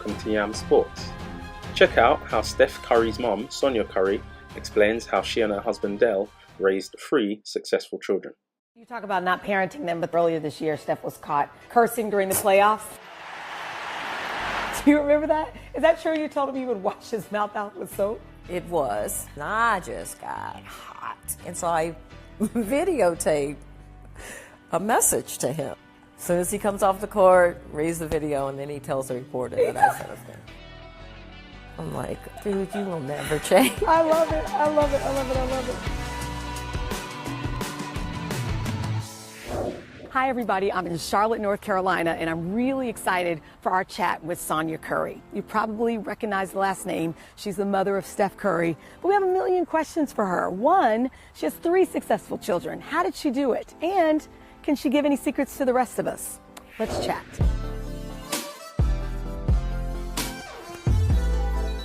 welcome to YAM Sports. Check out how Steph Curry's mom, Sonia Curry, explains how she and her husband Dell raised 3 successful children. You talk about not parenting them, but earlier this year, Steph was caught cursing during the playoffs. Do you remember that? Is that true? You told him he would wash his mouth out with soap? It was. I just got hot. And so I videotaped a message to him. As soon as he comes off the court, reads the video, and then he tells the reporter that I said it. I'm like, dude, you will never change. I love it. I love it. I love it. I love it. Hi, everybody. I'm in Charlotte, North Carolina, and I'm really excited for our chat with Sonia Curry. You probably recognize the last name. She's the mother of Steph Curry. But we have a million questions for her. One, she has 3 successful children. How did she do it? And can she give any secrets to the rest of us? Let's chat.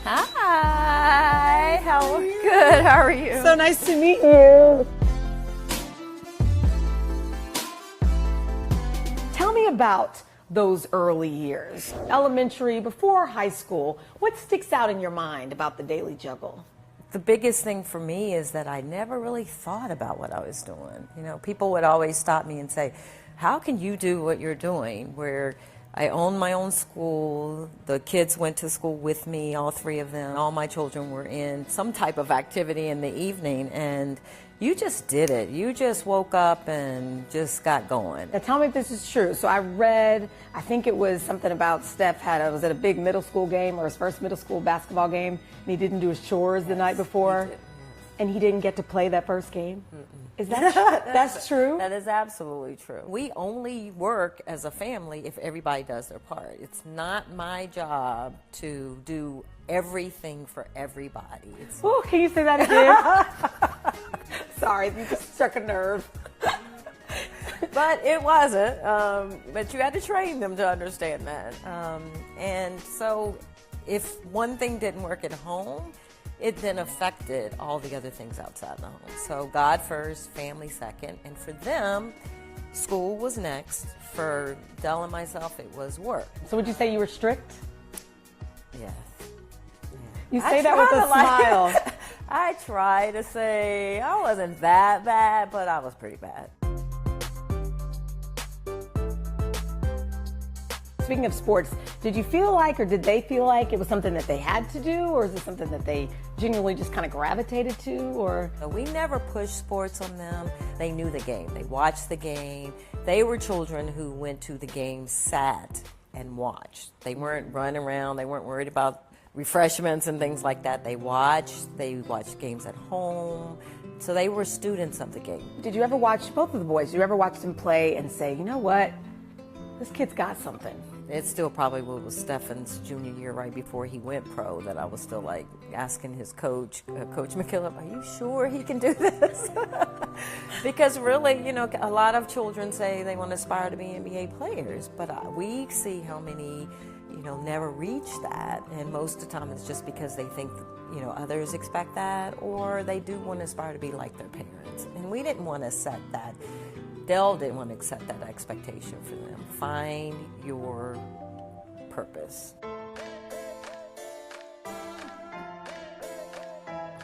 Hi. Good. How are you? So nice to meet you. Tell me about those early years, elementary, before high school. What sticks out in your mind about the daily juggle? The biggest thing for me is that I never really thought about what I was doing. You know, people would always stop me and say, how can you do what you're doing? Where I own my own school, the kids went to school with me, all 3 of them. All my children were in some type of activity in the evening, and you just did it. You just woke up and just got going. Now tell me if this is true. So I read, I think it was something about Steph was at a big middle school game or his first middle school basketball game, and he didn't do his chores the night before, and he didn't get to play that first game? Is that that's true? That is absolutely true. We only work as a family if everybody does their part. It's not my job to do everything for everybody. Oh, can you say that again? Sorry, you just struck a nerve. But it wasn't. But you had to train them to understand that. And so if one thing didn't work at home, it then affected all the other things outside the home. So God first, family second. And for them, school was next. For Dell and myself, it was work. So would you say you were strict? Yes. You say that with a smile. I try to say I wasn't that bad, but I was pretty bad. Speaking of sports, did you feel like, or did they feel like it was something that they had to do, or is it something that they genuinely just kind of gravitated to, or? We never pushed sports on them. They knew the game. They watched the game. They were children who went to the game, sat and watched. They weren't running around. They weren't worried about refreshments and things like that. They watched games at home. So they were students of the game. Did you ever watch both of the boys? Did you ever watch them play and say, you know what, this kid's got something? It still probably was Stefan's junior year, right before he went pro, that I was still like asking his coach, Coach McKillop, are you sure he can do this? Because really, you know, a lot of children say they want to aspire to be NBA players, but we see how many, you know, never reach that, and most of the time it's just because they think, you know, others expect that, or they do want to aspire to be like their parents. And we didn't want to set that. Dell didn't want to set that expectation for them. Find your purpose.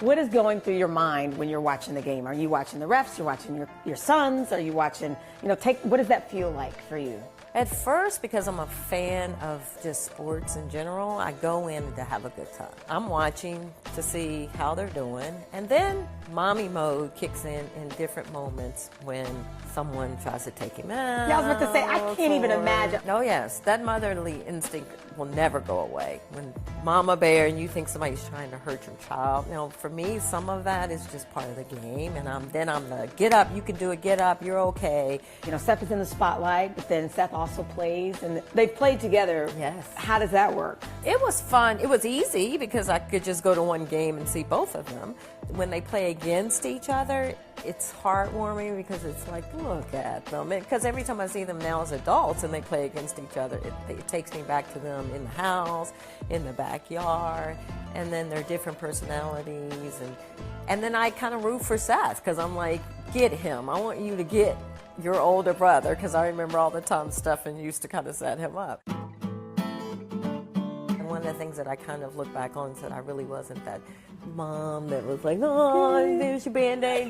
What is going through your mind when you're watching the game? Are you watching the refs? You're watching your sons? Are you watching, you know, what does that feel like for you? At first, because I'm a fan of just sports in general, I go in to have a good time. I'm watching to see how they're doing, and then mommy mode kicks in different moments when someone tries to take him out. Yeah, I was about to say, I can't even imagine. Oh yes, that motherly instinct will never go away. When mama bear and you think somebody's trying to hurt your child, you know, for me, some of that is just part of the game, and I'm the get up, you can do it, get up, you're okay. You know, Steph is in the spotlight, but then Steph also plays, and they played together. Yes. How does that work? It was fun. It was easy because I could just go to one game and see both of them. When they play against each other, it's heartwarming because it's like, look at them. Because every time I see them now as adults and they play against each other, it takes me back to them in the house, in the backyard, and then their different personalities. And then I kind of root for Seth because I'm like, get him. I want you to get your older brother, because I remember all the time Stephen used to kind of set him up. And of the things that I kind of look back on and said I really wasn't that mom that was like, oh, there's your Band-Aid.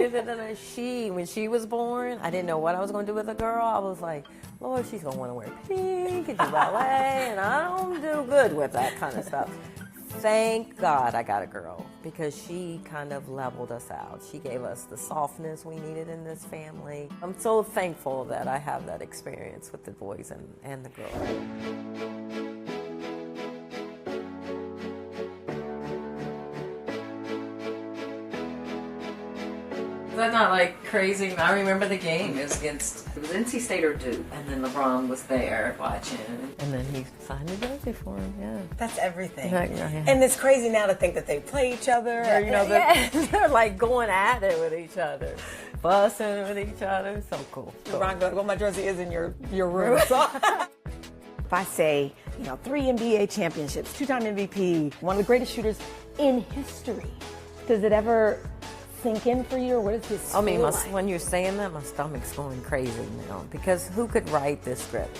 When she was born, I didn't know what I was going to do with a girl. I was like, Lord, she's going to want to wear pink and do ballet, and I don't do good with that kind of stuff. Thank God I got a girl, because she kind of leveled us out. She gave us the softness we needed in this family. I'm so thankful that I have that experience with the boys and the girls. That's not like crazy. I remember the game. It was NC State or Duke, and then LeBron was there watching, and then he signed a jersey for him. Yeah, That's everything. Yeah. And it's crazy now to think that they play each other. Or, you know, they're like going at it with each other, fussing with each other. So cool. LeBron goes, well, my jersey is in your room. So. If I say, 3 NBA championships, 2-time MVP, one of the greatest shooters in history, does it ever sink in for you, or what is this? I mean, when you're saying that, my stomach's going crazy now, because who could write this script?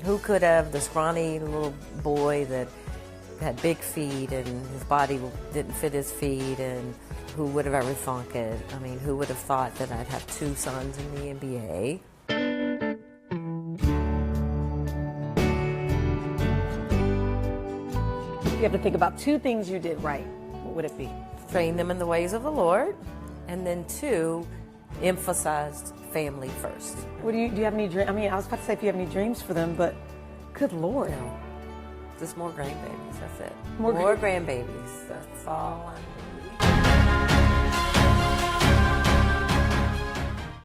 Who could have the scrawny little boy that had big feet and his body didn't fit his feet, and who would have ever thunk it? I mean, who would have thought that I'd have 2 sons in the NBA? You have to think about 2 things you did right. What would it be? Train them in the ways of the Lord, and then 2, emphasized family first. What do you have any dreams? I mean, I was about to say if you have any dreams for them, but good Lord. No, just more grandbabies, that's it. More grandbabies, that's all I